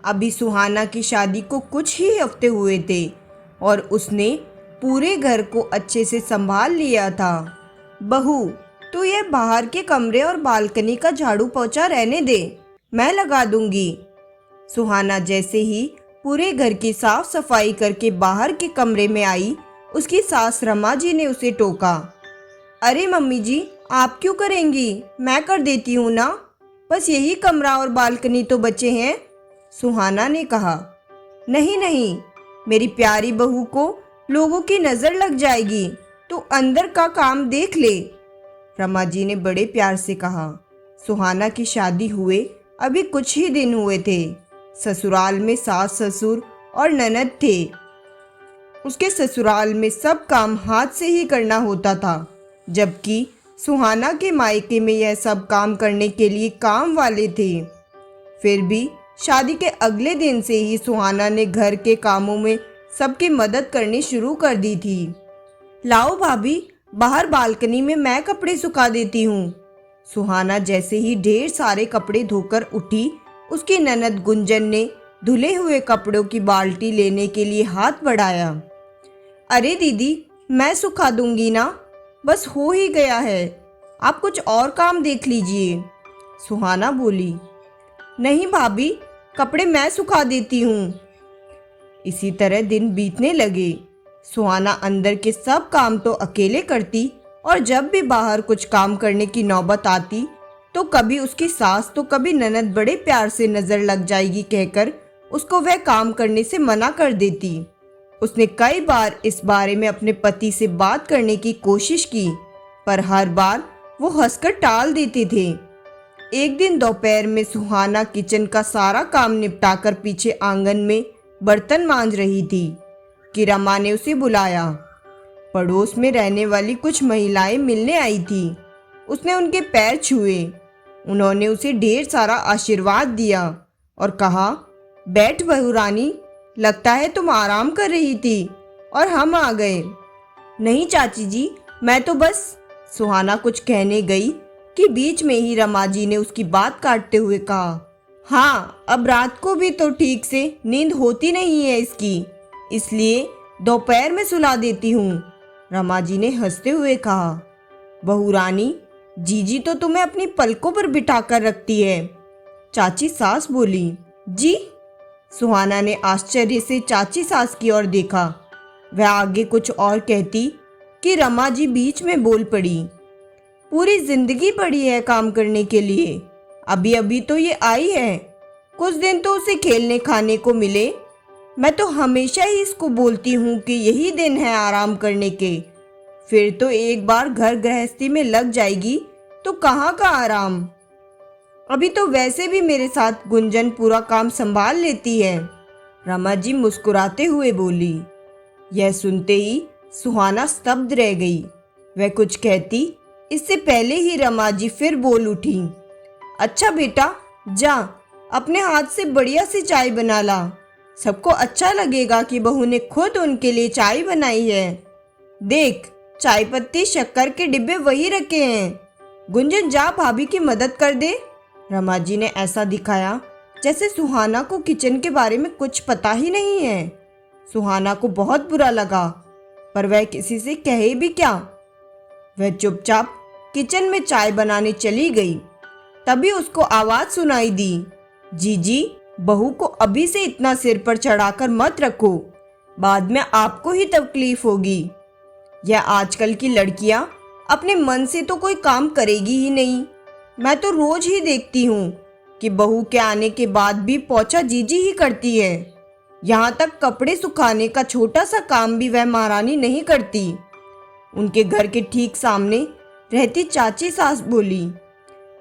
अभी सुहाना की शादी को कुछ ही हफ्ते हुए थे और उसने पूरे घर को अच्छे से संभाल लिया था। बहू, तू ये बाहर के कमरे और बालकनी का झाड़ू पोछा रहने दे, मैं लगा दूंगी। सुहाना जैसे ही पूरे घर की साफ सफाई करके बाहर के कमरे में आई, उसकी सास रमा जी ने उसे टोका। अरे मम्मी जी, आप क्यों करेंगी, मैं कर देती हूँ ना, बस यही कमरा और बालकनी तो बचे हैं। सुहाना ने कहा। नहीं नहीं, मेरी प्यारी बहू को लोगों की नज़र लग जाएगी, तू अंदर का काम देख ले, रमा जी ने बड़े प्यार से कहा। सुहाना की शादी हुए अभी कुछ ही दिन हुए थे। ससुराल में सास ससुर और ननद थे। उसके ससुराल में सब काम हाथ से ही करना होता था, जबकि सुहाना के मायके में यह सब काम करने के लिए काम वाले थे। फिर भी शादी के अगले दिन से ही सुहाना ने घर के कामों में सबकी मदद करनी शुरू कर दी थी। लाओ भाभी, बाहर बालकनी में मैं कपड़े सुखा देती हूँ। सुहाना जैसे ही ढेर सारे कपड़े धोकर उठी, उसकी ननद गुंजन ने धुले हुए कपड़ों की बाल्टी लेने के लिए हाथ बढ़ाया। अरे दीदी, मैं सुखा दूंगी ना, बस हो ही गया है, आप कुछ और काम देख लीजिए, सुहाना बोली। नहीं भाभी, कपड़े मैं सुखा देती हूँ। इसी तरह दिन बीतने लगे। सुहाना अंदर के सब काम तो अकेले करती और जब भी बाहर कुछ काम करने की नौबत आती तो कभी उसकी सास तो कभी ननद बड़े प्यार से नज़र लग जाएगी कहकर उसको वह काम करने से मना कर देती। उसने कई बार इस बारे में अपने पति से बात करने की कोशिश की, पर हर बार वो हंसकर टाल देते थे। एक दिन दोपहर में सुहाना किचन का सारा काम निपटाकर पीछे आंगन में बर्तन मांज रही थी कि रमा ने उसे बुलाया। पड़ोस में रहने वाली कुछ महिलाएं मिलने आई थी। उसने उनके पैर छुए। उन्होंने उसे ढेर सारा आशीर्वाद दिया और कहा, बैठ बहू रानी, लगता है तुम आराम कर रही थी और हम आ गए। नहीं चाची जी, मैं तो बस, सुहाना कुछ कहने गई कि बीच में ही रमा जी ने उसकी बात काटते हुए कहा, हाँ, अब रात को भी तो ठीक से नींद होती नहीं है इसकी, इसलिए दोपहर में सुला देती हूँ, रमा जी ने हंसते हुए कहा। बहू रानी, जीजी तो तुम्हें अपनी पलकों पर बिठाकर रखती है, चाची सास बोली। जी? सुहाना ने आश्चर्य से चाची सास की ओर देखा। वह आगे कुछ और कहती कि रमा जी बीच में बोल पड़ी। पूरी जिंदगी पड़ी है काम करने के लिए, अभी अभी तो ये आई है, कुछ दिन तो उसे खेलने खाने को मिले। मैं तो हमेशा ही इसको बोलती हूँ कि यही दिन है आराम करने के, फिर तो एक बार घर गृहस्थी में लग जाएगी तो कहाँ का आराम। अभी तो वैसे भी मेरे साथ गुंजन पूरा काम संभाल लेती है, रमा जी मुस्कुराते हुए बोली। यह सुनते ही सुहाना स्तब्ध रह गई। वह कुछ कहती, इससे पहले ही रमा जी फिर बोल उठी। अच्छा बेटा, जा अपने हाथ से बढ़िया सी चाय बना ला, सबको अच्छा लगेगा कि बहू ने खुद उनके लिए चाय बनाई है। देख, चाय पत्ती शक्कर के डिब्बे वही रखे हैं। गुंजन, जा भाभी की मदद कर दे। रमा जी ने ऐसा दिखाया जैसे सुहाना को किचन के बारे में कुछ पता ही नहीं है। सुहाना को बहुत बुरा लगा, पर वह किसी से कहे भी क्या। वह चुपचाप किचन में चाय बनाने चली गई। तभी उसको आवाज सुनाई दी, जीजी, बहू को अभी से इतना सिर पर चढ़ाकर मत रखो, बाद में आपको ही तकलीफ होगी। यह आजकल की लड़कियां अपने मन से तो कोई काम करेगी ही नहीं। मैं तो रोज ही देखती हूँ कि बहू के आने के बाद भी पोछा जीजी ही करती है। यहाँ तक कपड़े सुखाने का छोटा सा काम भी वह महारानी नहीं करती। उनके घर के ठीक सामने रहती चाची सास बोली।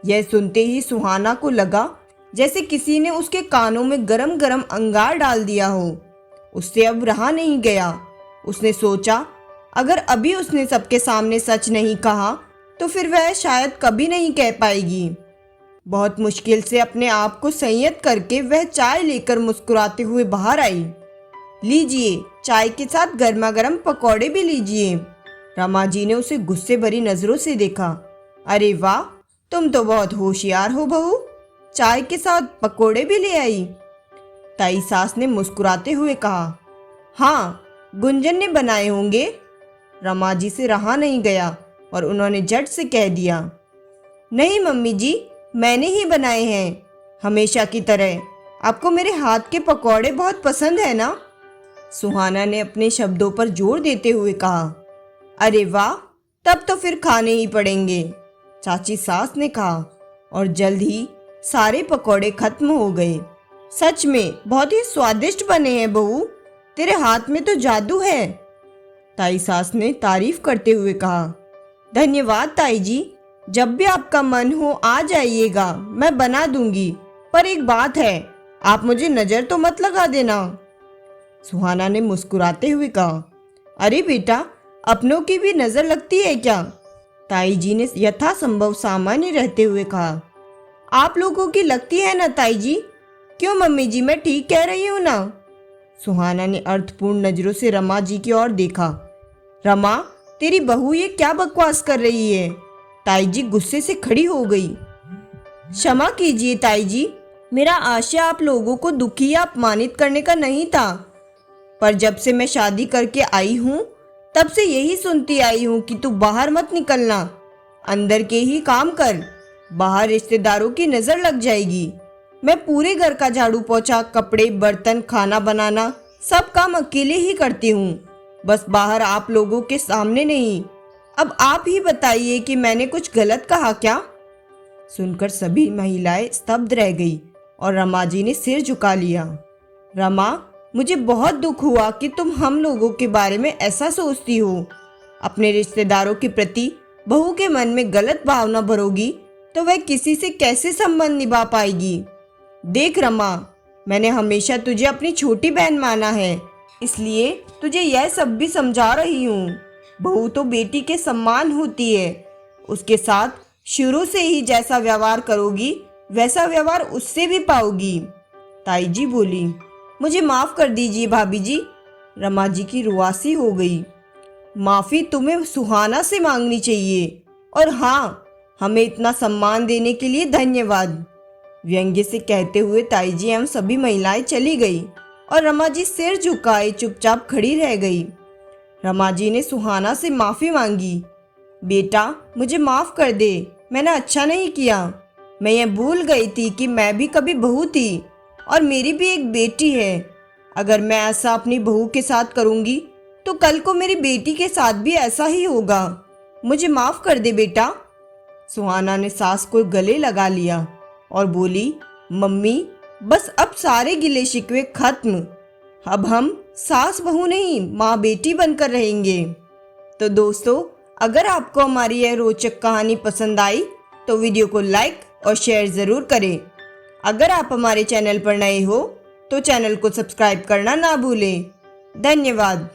यह सुनते ही सुहाना को लगा जैसे किसी ने उसके कानों में गरम गरम अंगार डाल दिया हो। उससे अब रहा नहीं गया। उसने सोचा, अगर अभी उसने सबके सामने सच नहीं कहा तो फिर वह शायद कभी नहीं कह पाएगी। बहुत मुश्किल से अपने आप को संयत करके वह चाय लेकर मुस्कुराते हुए बाहर आई। लीजिए, चाय के साथ गर्मा गर्म पकौड़े भी लीजिए। रमा जी ने उसे गुस्से भरी नजरों से देखा। अरे वाह, तुम तो बहुत होशियार हो बहू, चाय के साथ पकोड़े भी ले आई। ताई सास ने मुस्कुराते हुए कहा। हाँ, गुंजन ने बनाए होंगे। रमा जी से रहा नहीं गया और उन्होंने झट से कह दिया, नहीं मम्मी जी, मैंने ही बनाए हैं, हमेशा की तरह। आपको मेरे हाथ के पकौड़े बहुत पसंद है ना? सुहाना ने अपने शब्दों पर जोर देते हुए कहा। अरे वाह, तब तो फिर खाने ही पड़ेंगे, चाची सास ने कहा और जल्द ही सारे पकौड़े खत्म हो गए। सच में बहुत ही स्वादिष्ट बने हैं बहू, तेरे हाथ में तो जादू है, ताई सास ने तारीफ करते हुए कहा। धन्यवाद ताई जी, जब भी आपका मन हो आ जाइएगा, मैं बना दूंगी। पर एक बात है, आप मुझे नज़र तो मत लगा देना। सुहाना ने मुस्कुराते हुए कहा। अरे बेटा, अपनों की भी नज़र लगती है क्या? ताई जी ने यथासंभव सामान्य रहते हुए कहा। आप लोगों की लगती है ना ताई जी? क्यों मम्मी जी, मैं ठीक कह रही हूँ ना? सुहाना ने अर्थपूर्ण नज़रों से रमा जी की ओर देखा। रमा, तेरी बहू ये क्या बकवास कर रही है? ताई जी गुस्से से खड़ी हो गई। क्षमा कीजिए ताई जी, मेरा आशय आप लोगों को दुखी या अपमानित करने का नहीं था, पर जब से मैं शादी करके आई हूँ तब से यही सुनती आई हूँ कि तू बाहर मत निकलना, अंदर के ही काम कर, बाहर रिश्तेदारों की नज़र लग जाएगी। मैं पूरे घर का झाड़ू पोछा, कपड़े, बर्तन, खाना बनाना सब काम अकेले ही करती हूँ, बस बाहर आप लोगों के सामने नहीं। अब आप ही बताइए कि मैंने कुछ गलत कहा क्या? सुनकर सभी महिलाएं स्तब्ध रह गई और रमा जी ने सिर झुका लिया। रमा, मुझे बहुत दुख हुआ कि तुम हम लोगों के बारे में ऐसा सोचती हो। अपने रिश्तेदारों के प्रति बहू के मन में गलत भावना भरोगी तो वह किसी से कैसे संबंध निभा पाएगी? देख रमा, मैंने हमेशा तुझे अपनी छोटी बहन माना है, इसलिए तुझे यह सब भी समझा रही हूँ। बहू तो बेटी के समान होती है, उसके साथ शुरू से ही जैसा व्यवहार करोगी वैसा व्यवहार उससे भी पाओगी। ताई जी बोली। मुझे माफ़ कर दीजिए भाभी जी। रमा जी की रुआसी हो गई। माफ़ी तुम्हें सुहाना से मांगनी चाहिए, और हाँ, हमें इतना सम्मान देने के लिए धन्यवाद। व्यंग्य से कहते हुए ताई जी एवं सभी महिलाएं चली गई और रमा जी सिर झुकाए चुपचाप खड़ी रह गई। रमा जी ने सुहाना से माफ़ी मांगी। बेटा, मुझे माफ़ कर दे, मैंने अच्छा नहीं किया। मैं ये भूल गई थी कि मैं भी कभी बहू थी और मेरी भी एक बेटी है। अगर मैं ऐसा अपनी बहू के साथ करूँगी तो कल को मेरी बेटी के साथ भी ऐसा ही होगा। मुझे माफ़ कर दे बेटा। सुहाना ने सास को गले लगा लिया और बोली, मम्मी, बस अब सारे गिले शिकवे खत्म। अब हम सास बहू नहीं, माँ बेटी बनकर रहेंगे। तो दोस्तों, अगर आपको हमारी यह रोचक कहानी पसंद आई तो वीडियो को लाइक और शेयर ज़रूर करें। अगर आप हमारे चैनल पर नए हो तो चैनल को सब्सक्राइब करना ना भूलें। धन्यवाद।